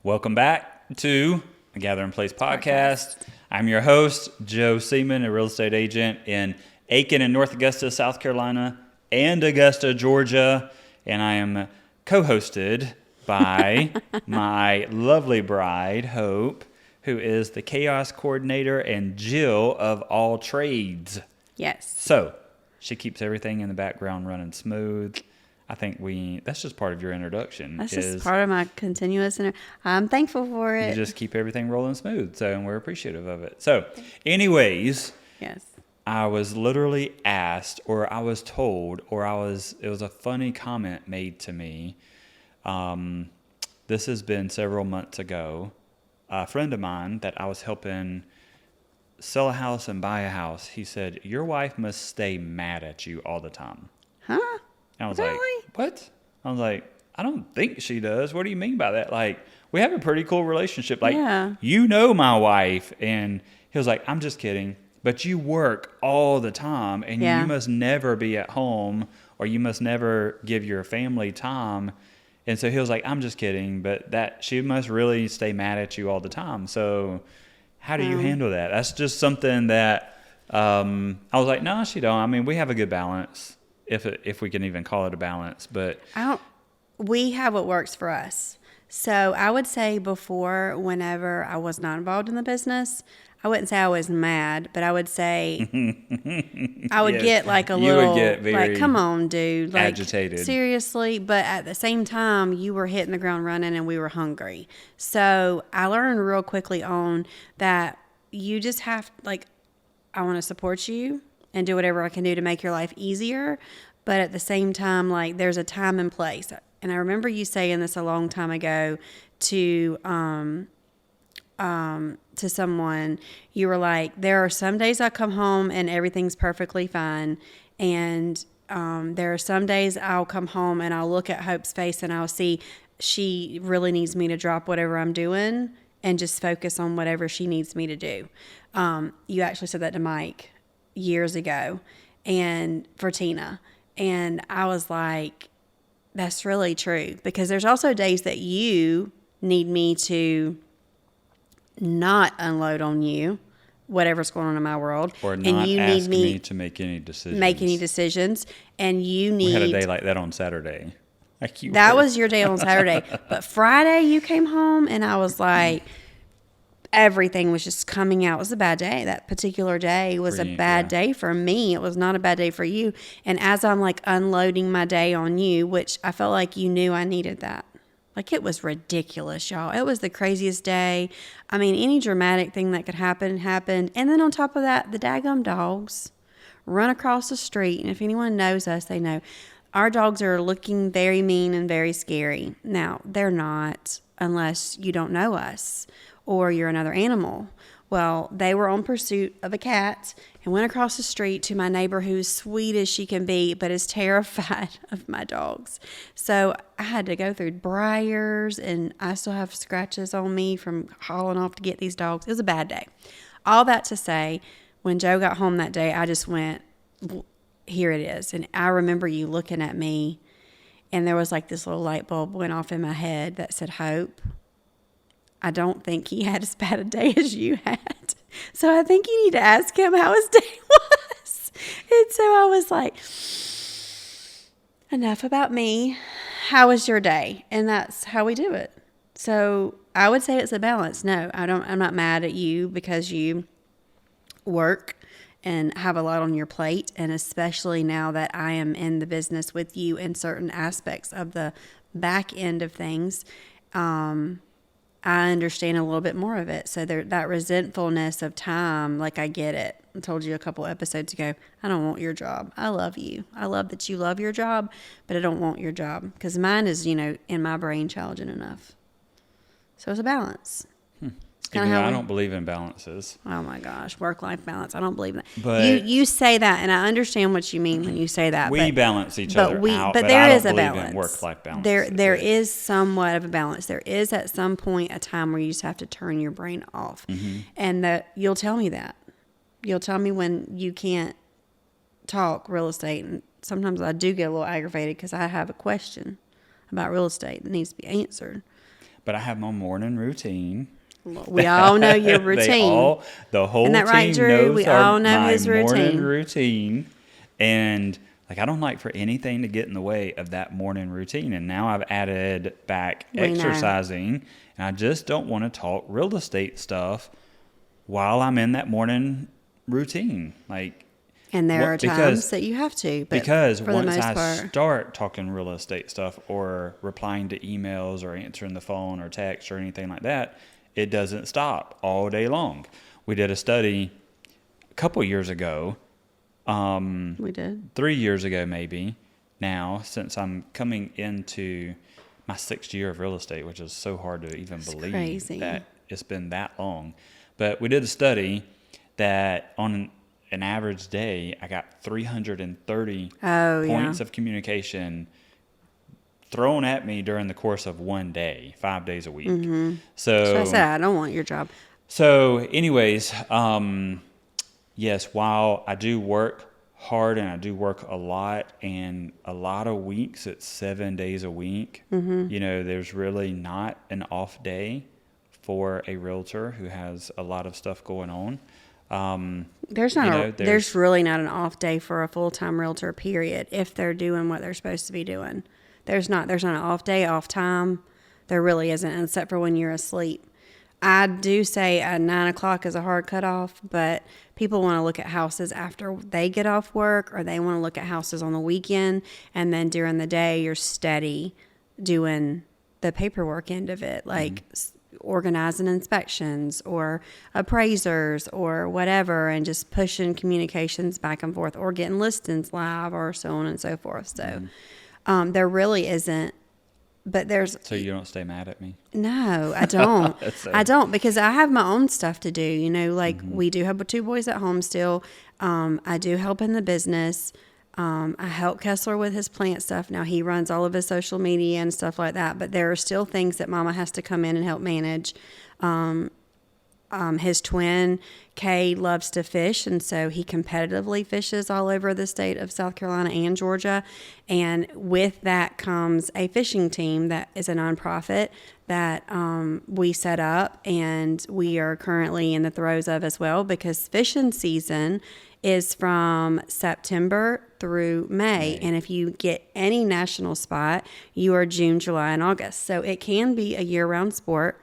Welcome back to the Gather in Place podcast. I'm your host, Joe Seaman, a real estate agent in Aiken and North Augusta, South Carolina, and Augusta, Georgia. And I am co-hosted by my lovely bride, Hope, who is the chaos coordinator and Jill of all trades. Yes. So she keeps everything in the background running smooth. I think that's just part of your introduction. That's just part of my continuous, I'm thankful for it. You just keep everything rolling smooth, and we're appreciative of it. So, anyways, yes, I was literally asked, or I was told, it was a funny comment made to me. This has been several months ago. A friend of mine that I was helping sell a house and buy a house, he said, "Your wife must stay mad at you all the time." Huh? And I was really? like, what? I was like, I don't think she does. What do you mean by that? Like, we have a pretty cool relationship. Like, You know my wife. And he was like, I'm just kidding. But you work all the time, and you must never be at home, or you must never give your family time. And so he was like, I'm just kidding. But that she must really stay mad at you all the time. So how do you handle that? That's just something that I was like, no, she don't. I mean, we have a good balance. If we can even call it a balance, but we have what works for us. So I would say before, whenever I was not involved in the business, I wouldn't say I was mad, but I would say I would get like a little, would get very like, come on, dude, like, agitated. Seriously. But at the same time, you were hitting the ground running and we were hungry. So I learned real quickly on that you just have, like, I want to support you and do whatever I can do to make your life easier. But at the same time, like, there's a time and place. And I remember you saying this a long time ago to someone. You were like, there are some days I come home and everything's perfectly fine. And there are some days I'll come home and I'll look at Hope's face and I'll see she really needs me to drop whatever I'm doing and just focus on whatever she needs me to do. You actually said that to Mike years ago, and for Tina. And I was like, that's really true, because there's also days that you need me to not unload on you whatever's going on in my world, or not and you ask need me to make any decisions. And you need. We had a day like that on Saturday. That was your day on Saturday. But Friday you came home and I was like, everything was just coming out. It was a bad day. That particular day was a bad day for me. It was not a bad day for you. And as I'm like unloading my day on you, which I felt like you knew I needed that. Like, it was ridiculous, y'all. It was the craziest day. I mean, any dramatic thing that could happen happened. And then on top of that, the daggum dogs run across the street. And if anyone knows us, they know our dogs are looking very mean and very scary. Now, they're not unless you don't know us or you're another animal. Well, they were on pursuit of a cat and went across the street to my neighbor, who's sweet as she can be, but is terrified of my dogs. So I had to go through briars, and I still have scratches on me from hauling off to get these dogs. It was a bad day. All that to say, when Joe got home that day, I just went, here it is. And I remember you looking at me, and there was like this little light bulb went off in my head that said, Hope, I don't think he had as bad a day as you had. So I think you need to ask him how his day was. And so I was like, enough about me. How was your day? And that's how we do it. So I would say it's a balance. No, I'm not mad at you because you work and have a lot on your plate. And especially now that I am in the business with you in certain aspects of the back end of things, I understand a little bit more of it. So that resentfulness of time, like, I get it. I told you a couple episodes ago, I don't want your job. I love you. I love that you love your job, but I don't want your job because mine is, in my brain, challenging enough. So it's a balance. I don't believe in balances. Oh my gosh, work-life balance. I don't believe in that. But you say that, and I understand what you mean when you say that. We balance each other out, but there is a balance. Work-life balance. There is somewhat of a balance. There is at some point a time where you just have to turn your brain off, and you'll tell me that. You'll tell me when you can't talk real estate, and sometimes I do get a little aggravated because I have a question about real estate that needs to be answered. but I have my morning routine. We all know your routine. The whole Isn't that right, team Drew? knows We all know my his morning routine. routine. And like, I don't like for anything to get in the way of that morning routine. And now I've added back exercising, and I just don't want to talk real estate stuff while I'm in that morning routine. Like, and there are times that you have to. But because for once the most I part, start talking real estate stuff or replying to emails or answering the phone or text or anything like that, it doesn't stop all day long. We did a study a couple years ago. We did 3 years ago, maybe now, since I'm coming into my 6th year of real estate, which is so hard to even believe that it's been that long. But we did a study that on an average day, I got 330 points of communication thrown at me during the course of one day, 5 days a week. Mm-hmm. So I said, I don't want your job. So anyways, yes, while I do work hard and I do work a lot, and a lot of weeks it's 7 days a week, there's really not an off day for a realtor who has a lot of stuff going on. There's really not an off day for a full-time realtor, period, if they're doing what they're supposed to be doing. There's not an off day, off time. There really isn't, except for when you're asleep. I do say 9 o'clock is a hard cutoff, but people want to look at houses after they get off work, or they want to look at houses on the weekend, and then during the day you're steady doing the paperwork end of it, like organizing inspections or appraisers or whatever, and just pushing communications back and forth, or getting listings live, or so on and so forth. So there really isn't. But So you don't stay mad at me? No, I don't. I don't, because I have my own stuff to do. We do have 2 boys at home still. I do help in the business. I help Kessler with his plant stuff. Now he runs all of his social media and stuff like that. But there are still things that Mama has to come in and help manage. His twin, Kay, loves to fish, and so he competitively fishes all over the state of South Carolina and Georgia. And with that comes a fishing team that is a nonprofit that we set up, and we are currently in the throes of as well, because fishing season is from September through May. And if you get any national spot, you are June, July, and August. So it can be a year-round sport.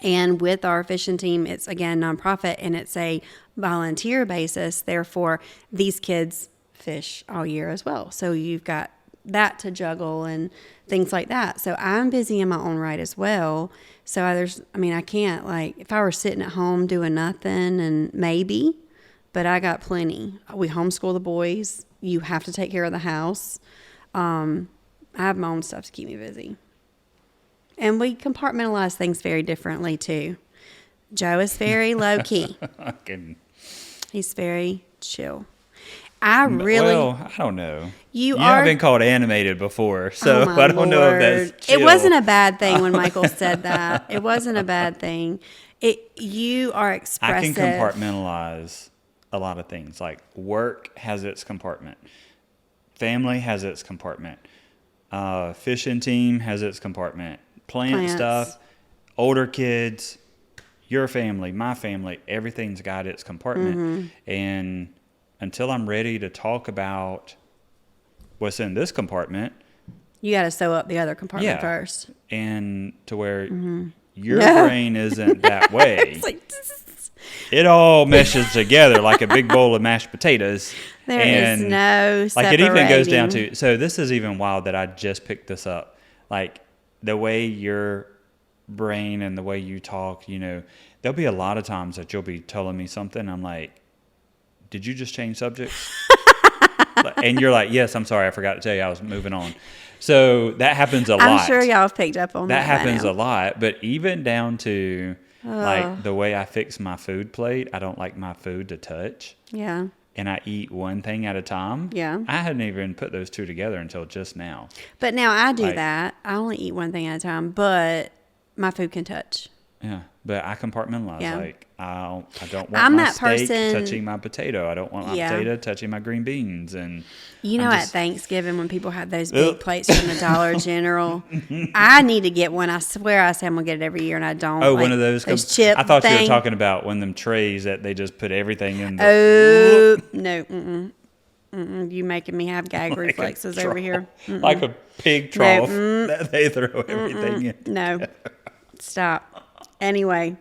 And with our fishing team, it's, again, nonprofit, and it's a volunteer basis. Therefore, these kids fish all year as well. So you've got that to juggle and things like that. So I'm busy in my own right as well. So I can't, if I were sitting at home doing nothing, and maybe, but I got plenty. We homeschool the boys. You have to take care of the house. I have my own stuff to keep me busy. And we compartmentalize things very differently, too. Joe is very low-key. He's very chill. I don't know. You are, have been called animated before, so I don't know if that's chill. It wasn't a bad thing when Michael said that. It wasn't a bad thing. You are expressive. I can compartmentalize a lot of things. Like, work has its compartment. Family has its compartment. Fishing team has its compartment. Plant stuff, older kids, your family, my family, everything's got its compartment. And until I'm ready to talk about what's in this compartment, you got to sew up the other compartment first. And to where your brain isn't that way. It all meshes together like a big bowl of mashed potatoes. There is no separating. It even goes down to, so this is even wild that I just picked this up. The way your brain and the way you talk, there'll be a lot of times that you'll be telling me something. I'm like, did you just change subjects? And you're like, yes, I'm sorry. I forgot to tell you I was moving on. So that happens a lot. I'm sure y'all have picked up on that. That happens a lot. But even down to the way I fix my food plate, I don't like my food to touch. Yeah. And I eat one thing at a time. Yeah. I hadn't even put those two together until just now. But now I do that. I only eat one thing at a time, but my food can touch. Yeah. But I compartmentalize. Yeah. Like I don't want I'm my that steak person- touching my potato. I don't want my potato touching my green beans. And You know, I'm at just- Thanksgiving when people have those big Ugh. plates from the Dollar General, I need to get one. I swear I say I'm gonna get it every year, and I don't. Oh, Like, one of those. chip I thought you were thing. talking about one of them trays that they just put everything in. Oh no! You making me have gag reflexes over here. Like a pig trough that they throw everything in. No, stop. Anyway,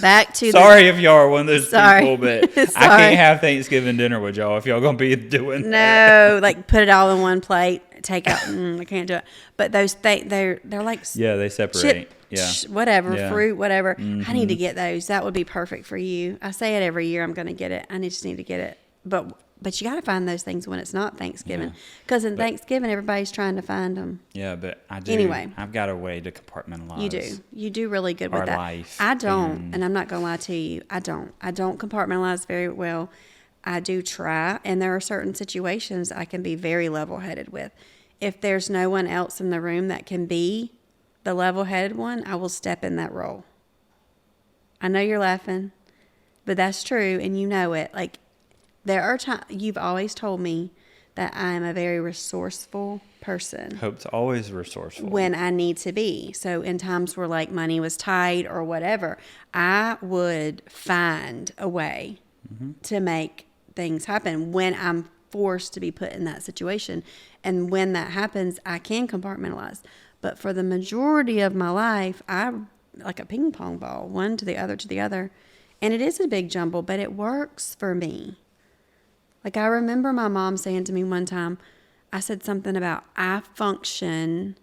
back to Sorry if y'all are one of those Sorry. people, but I Sorry. can't have Thanksgiving dinner with y'all if y'all gonna be doing that. No, like put it all in one plate. Take out. I can't do it. But those they're like Yeah, they separate. chip, Yeah. whatever, Yeah. fruit, whatever. I need to get those. That would be perfect for you. I say it every year. I'm going to get it. I just need to get it. But you got to find those things when it's not Thanksgiving, because in Thanksgiving everybody's trying to find them. Yeah, but I do. Anyway. I've got a way to compartmentalize. You do really good with our that. life I don't, and I'm not going to lie to you. I don't compartmentalize very well. I do try, and there are certain situations I can be very level-headed with. If there's no one else in the room that can be the level-headed one, I will step in that role. I know you're laughing, but that's true, and you know it. Like, there are times, you've always told me that I am a very resourceful person Hope's always resourceful. when I need to be. So in times where like money was tight or whatever, I would find a way to make things happen when I'm forced to be put in that situation. And when that happens, I can compartmentalize. But for the majority of my life, I'm like a ping pong ball, one to the other. And it is a big jumble, but it works for me. Like I remember my mom saying to me one time, I said something about I'm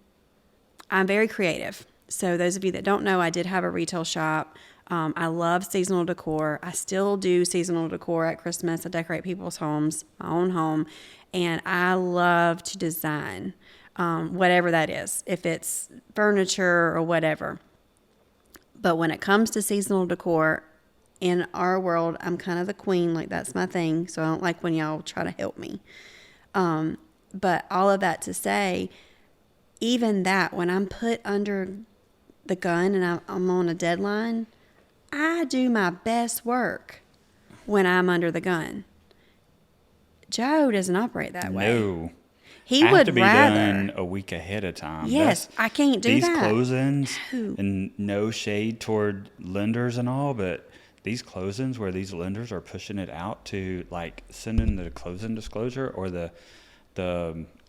very creative. So those of you that don't know, I did have a retail shop. I love seasonal decor. I still do seasonal decor at Christmas. I decorate people's homes, my own home. And I love to design, whatever that is, if it's furniture or whatever. But when it comes to seasonal decor, in our world, I'm kind of the queen. Like, that's my thing. So I don't like when y'all try to help me. But all of that to say, even that, when I'm put under the gun and I'm on a deadline, I do my best work when I'm under the gun. Joe doesn't operate that way. No. He I would have to be rather. done a week ahead of time. Yes, I can't do these that. closings, No. and no shade toward lenders and all, but these closings where these lenders are pushing it out to like sending the closing disclosure or the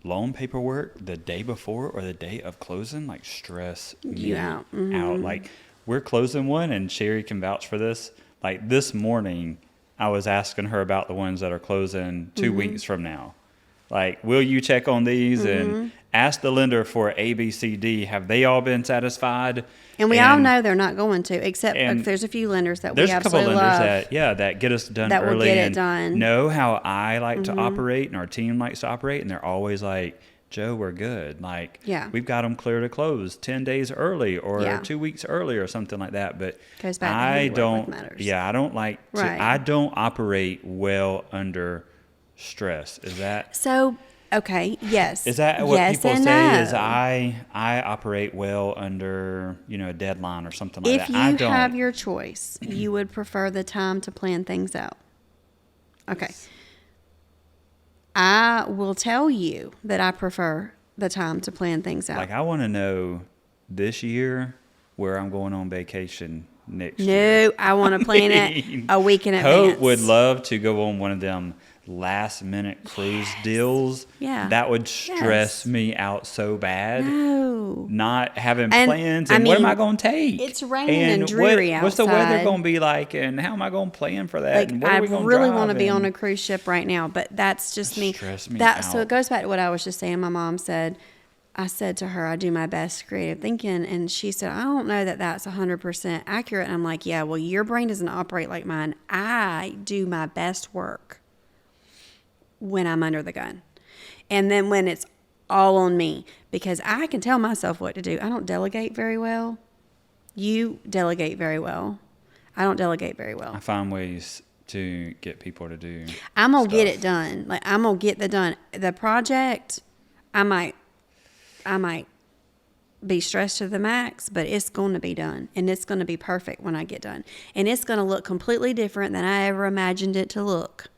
loan paperwork the day before or the day of closing, like stress me out. out. Like we're closing one, and Sherry can vouch for this. Like this morning, I was asking her about the ones that are closing 2 weeks from now. Like, will you check on these and ask the lender for A, B, C, D? Have they all been satisfied? And we all know they're not going to, except and there's a few lenders that we there's a couple absolutely lenders love. that get us done That will early get it and done. know how I like to operate and our team likes to operate, and they're always like, Joe, we're good. Like, Yeah. we've got them clear to close 10 days early or Yeah. 2 weeks early or something like that. But Goes back to who I you work with don't. matters. Yeah, I don't like. To, Right. I don't operate well under stress. Is that? So, okay, yes. Is that what yes people and say? no. Is I operate well under a deadline or something like If that? I you don't. have your choice, you would prefer the time to plan things out. Okay. I will tell you that I prefer the time to plan things out. Like, I want to know this year where I'm going on vacation next year. No, I want to plan it a week in advance. Hope would love to go on one of them last minute cruise deals. Yeah. That would stress Yes. me out so bad. No. Not having And, plans I and what am mean, I going to take? it's raining and dreary what's the weather outside. going to be like, and how am I going to plan for that? Like, and what I are we gonna really drive want to be on a and- cruise ship right now, but that's just me. Stress me So out. it goes back to what I was just saying. My mom said, I said to her, I do my best creative thinking. And she said, I don't know that that's 100% accurate. And I'm like, yeah, well, your brain doesn't operate like mine. I do my best work when I'm under the gun. And then when it's all on me, because I can tell myself what to do. I don't delegate very well. You delegate very well. I don't delegate very well. I find ways to get people to do. I'm gonna get stuff. it done. Like, I'm gonna get the project. I might be stressed to the max, but it's going to be done, and it's going to be perfect when I get done, and it's going to look completely different than I ever imagined it to look,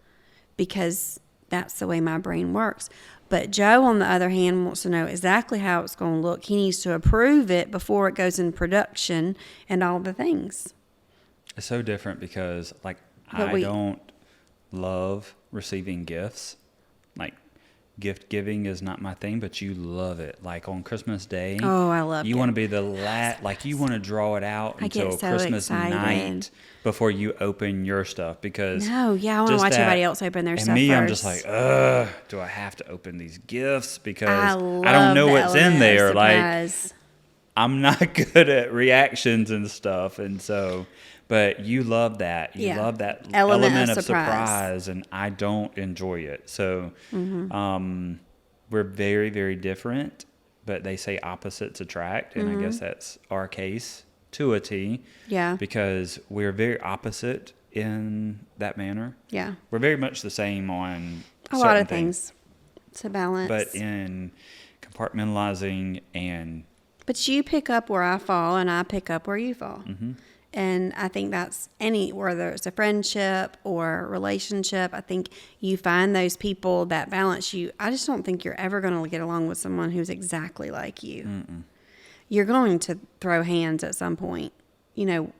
because that's the way my brain works. But Joe, on the other hand, wants to know exactly how it's going to look. He needs to approve it before it goes in production and all the things. It's so different because, like, I don't love receiving gifts. Like, gift giving is not my thing, but you love it. Like, on Christmas Day. Oh, I love it. You want to be the last, like, you want to draw it out until Christmas night before you open your stuff, because I want to watch everybody else open their stuff And me, first. I'm just like, do I have to open these gifts? Because I don't know what's in there. Like, I'm not good at reactions and stuff, and so... But you love that. You love that element of surprise, and I don't enjoy it. So we're very, very different, but they say opposites attract, and I guess that's our case to a T. Yeah. Because we're very opposite in that manner. Yeah. We're very much the same on a lot of things to balance. But in compartmentalizing and... But you pick up where I fall, and I pick up where you fall. Mm-hmm. And I think that's whether it's a friendship or a relationship, I think you find those people that balance you. I just don't think you're ever going to get along with someone who's exactly like you. Mm-mm. You're going to throw hands at some point. You know,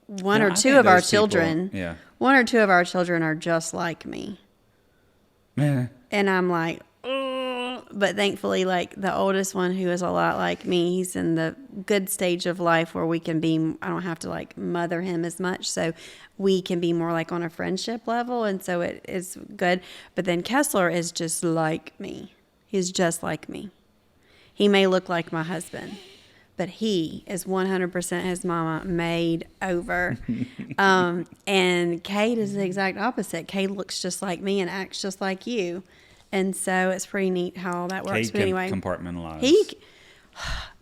one or two of our children are just like me. Yeah. And I'm like, but thankfully, like the oldest one, who is a lot like me, he's in the good stage of life where we can be, I don't have to like mother him as much. So we can be more like on a friendship level. And so it is good. But then Kessler is just like me. He's just like me. He may look like my husband, but he is 100% his mama made over. And Kate is the exact opposite. Kate looks just like me and acts just like you. And so it's pretty neat how all that works. Kate but anyway, can compartmentalize.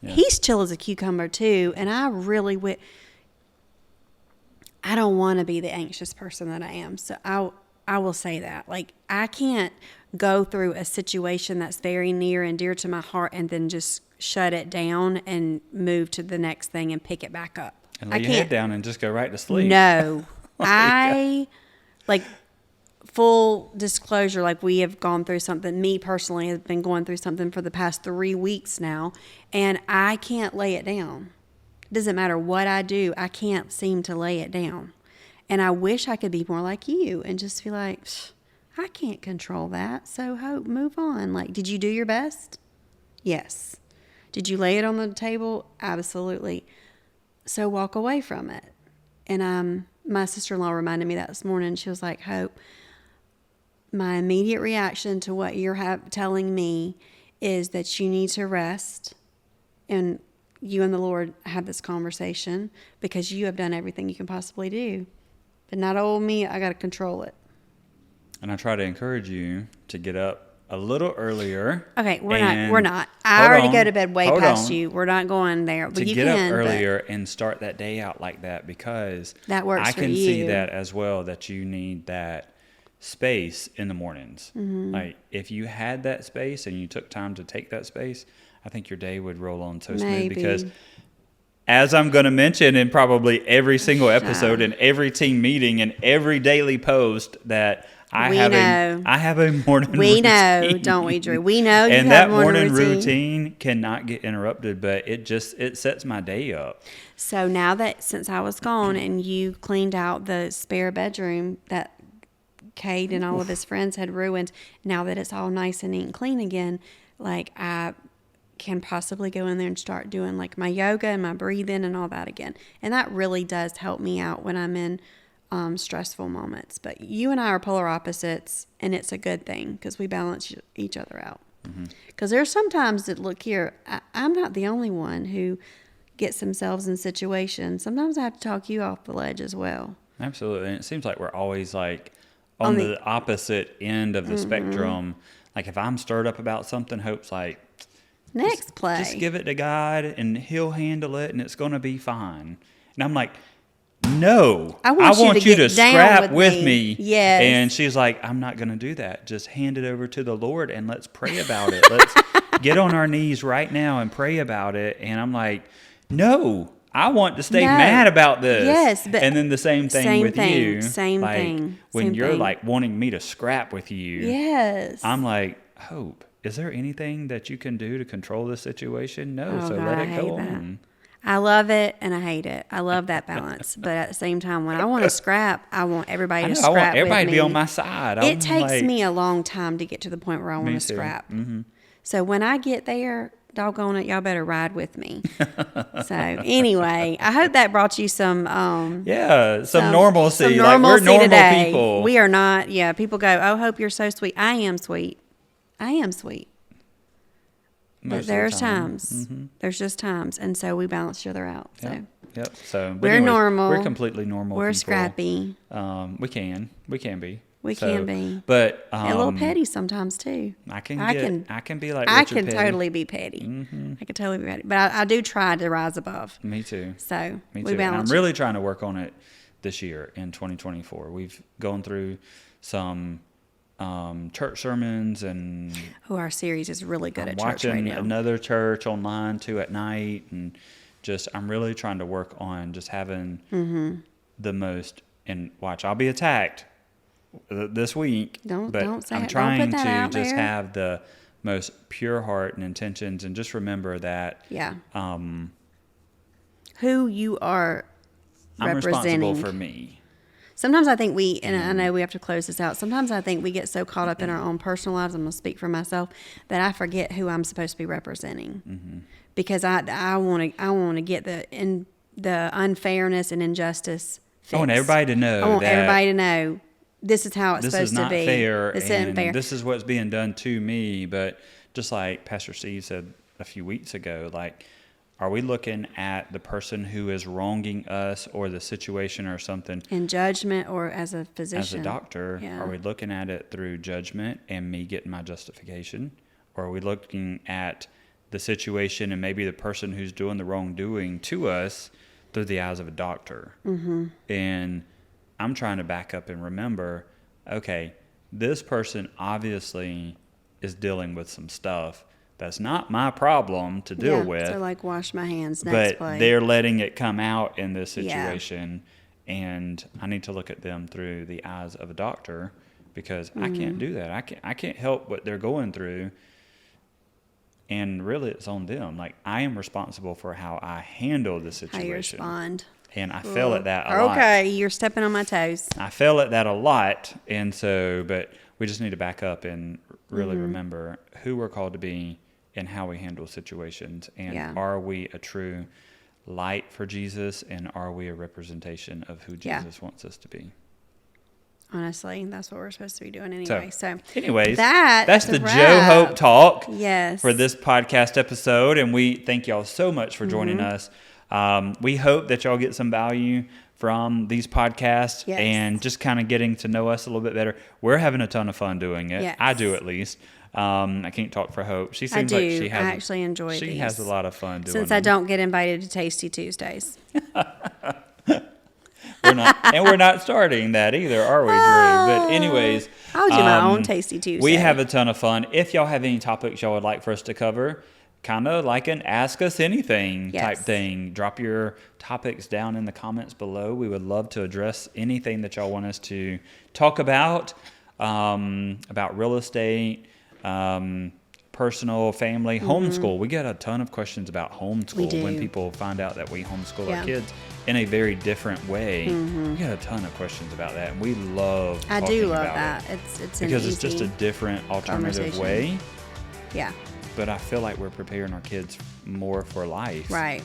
He's chill as a cucumber too. And I really I don't want to be the anxious person that I am. So I will say that. Like, I can't go through a situation that's very near and dear to my heart and then just shut it down and move to the next thing and pick it back up. And lay your head down and just go right to sleep. No. Full disclosure, like, we have gone through something. Me personally have been going through something for the past 3 weeks now, and I can't lay it down. It doesn't matter what I do. I can't seem to lay it down. And I wish I could be more like you and just be like, I can't control that. So move on. Like, did you do your best? Yes. Did you lay it on the table? Absolutely. So walk away from it. And my sister-in-law reminded me that this morning. She was like, Hope, my immediate reaction to what you're telling me is that you need to rest, and you and the Lord have this conversation, because you have done everything you can possibly do. But not old me, I got to control it. And I try to encourage you to get up a little earlier. Okay, we're not. I already go to bed way past you. We're not going there. But to get up earlier and start that day out like that, because that works I for can you. see that as well, that you need that space in the mornings. Mm-hmm. Like, if you had that space and you took time to take that space, I think your day would roll on so smooth. Because as I'm going to mention in probably every single episode and every team meeting and every daily post, that I have a morning routine. We know, don't we, Drew? We know you and have that a morning routine cannot get interrupted, but it sets my day up. So now that, since I was gone and you cleaned out the spare bedroom that Cade and all of his friends had ruined, now that it's all nice and neat and clean again, like, I can possibly go in there and start doing like my yoga and my breathing and all that again. And that really does help me out when I'm in stressful moments. But you and I are polar opposites, and it's a good thing because we balance each other out. Because there's sometimes that, look here, I'm not the only one who gets themselves in situations. Sometimes I have to talk you off the ledge as well. Absolutely. And it seems like we're always like on the opposite end of the spectrum. Like, if I'm stirred up about something, Hope's like, next play. Just give it to God and He'll handle it and it's going to be fine. And I'm like, no, I want you to scrap with me. Yes. And she's like, I'm not going to do that. Just hand it over to the Lord and let's pray about it. get on our knees right now and pray about it. And I'm like, no, I want to stay mad about this. Yes. But and then the same thing with you. Same like, thing. When same you're thing. like wanting me to scrap with you. Yes. I'm like, Hope, is there anything that you can do to control this situation? No. So let it go on. I love it and I hate it. I love that balance. But at the same time, when I want to scrap, I want everybody to scrap. I want everybody with to be me. on my side. It takes me a long time to get to the point where I want to scrap. Mm-hmm. So when I get there, doggone it, y'all better ride with me. So anyway, I hope that brought you some normalcy. some Like, we're normalcy normal today. people. We are not. Yeah, people go, "Oh, Hope, you're so sweet." I am sweet. I am sweet. But there's times. Mm-hmm. There's just times, and so we balance each other out. So Yep. So but we're anyways, normal. We're completely normal. we're people. scrappy. We can be. We can be. But And a little petty sometimes too. I can be like I Richard can Petty. totally be petty. Mm-hmm. I can totally be petty, but I do try to rise above. Me too. So Me we too. And I'm balance. really trying to work on it this year in 2024. We've gone through some church sermons and our series is really good I'm at church watching right now. another church online too at night, and just I'm really trying to work on just having the most. And watch, I'll be attacked this week. Don't say I'm it. trying Don't put that to out just there. have the most pure heart and intentions, and just remember that Who you are I'm representing. responsible for me. Sometimes I think and I know we have to close this out. Sometimes I think we get so caught up in our own personal lives, I'm going to speak for myself, that I forget who I'm supposed to be representing. Because I want to get the unfairness and injustice fixed. I want everybody to know I want that everybody to know this is how it's this supposed is not to be. fair, This and isn't fair. this is what's being done to me. But just like Pastor Steve said a few weeks ago, like, are we looking at the person who is wronging us or the situation or something? In judgment or as a physician. As a doctor, Yeah. are we looking at it through judgment and me getting my justification? Or are we looking at the situation and maybe the person who's doing the wrongdoing to us through the eyes of a doctor? Mm-hmm. And I'm trying to back up and remember, okay, this person obviously is dealing with some stuff that's not my problem to deal with. So like wash my hands next But play. they're letting it come out in this situation, and I need to look at them through the eyes of a doctor, because I can't do that. I can't help what they're going through, and really it's on them. Like, I am responsible for how I handle the situation. How you respond. And I fail at that a lot. Okay, you're stepping on my toes. I fail at that a lot, and so, but we just need to back up and really remember who we're called to be and how we handle situations. And are we a true light for Jesus, and are we a representation of who Jesus wants us to be? Honestly, that's what we're supposed to be doing anyway. So anyways, that's the wrap. Joe Hope Talk for this podcast episode. And we thank y'all so much for joining us. We hope that y'all get some value from these podcasts and just kind of getting to know us a little bit better. We're having a ton of fun doing it. Yes. I do, at least. I can't talk for Hope. She seems like she has. I actually enjoy these. She has a lot of fun doing Since them. I don't get invited to Tasty Tuesdays. We're not starting that either, are we, Drew? But anyways, I'll do my own Tasty Tuesday. We have a ton of fun. If y'all have any topics y'all would like for us to cover, kind of like an Ask Us Anything type thing, drop your topics down in the comments below. We would love to address anything that y'all want us to talk about real estate, personal, family, homeschool. We get a ton of questions about homeschool when people find out that we homeschool our kids in a very different way. We get a ton of questions about that, and we love I talking do love about that. it It's because an it's just a different alternative way. Yeah. But I feel like we're preparing our kids more for life. Right.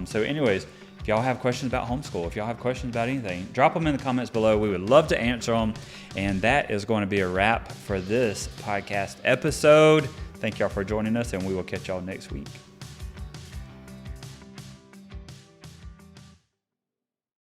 So anyways, if y'all have questions about homeschool, if y'all have questions about anything, drop them in the comments below. We would love to answer them. And that is going to be a wrap for this podcast episode. Thank y'all for joining us, and we will catch y'all next week.